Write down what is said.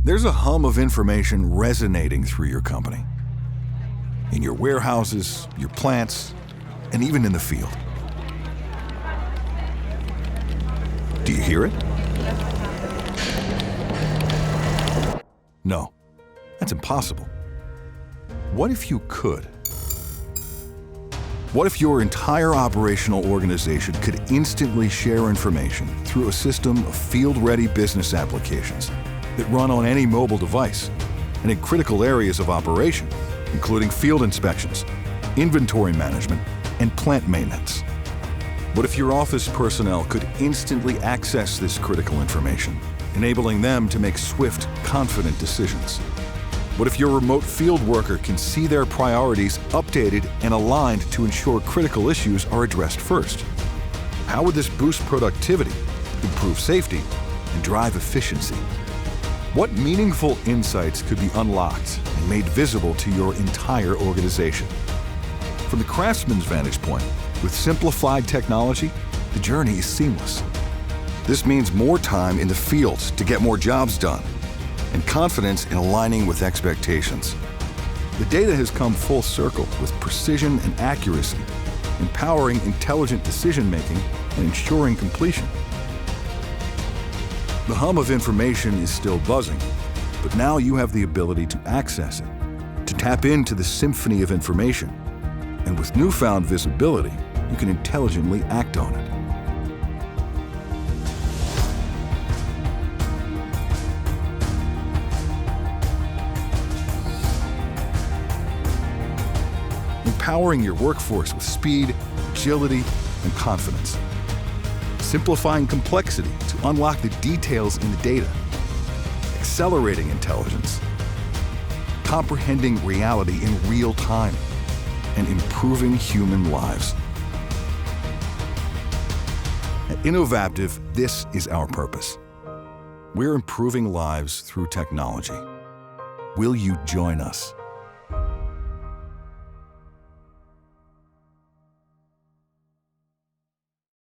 There's a hum of information resonating through your company. In your warehouses, your plants, and even in the field. Do you hear it? No, that's impossible. What if you could? What if your entire operational organization could instantly share information through a system of field-ready business applications that run on any mobile device and in critical areas of operation, including field inspections, inventory management, and plant maintenance? What if your office personnel could instantly access this critical information, enabling them to make swift, confident decisions? What if your remote field worker can see their priorities updated and aligned to ensure critical issues are addressed first? How would this boost productivity, improve safety, and drive efficiency? What meaningful insights could be unlocked and made visible to your entire organization? From the craftsman's vantage point, with simplified technology, the journey is seamless. This means more time in the field to get more jobs done, and confidence in aligning with expectations. The data has come full circle with precision and accuracy, empowering intelligent decision-making and ensuring completion. The hum of information is still buzzing, but now you have the ability to access it, to tap into the symphony of information, and with newfound visibility, you can intelligently act on it. Empowering your workforce with speed, agility, and confidence. Simplifying complexity to unlock the details in the data. Accelerating intelligence. Comprehending reality in real time. And improving human lives. At Innovapptive, this is our purpose. We're improving lives through technology. Will you join us?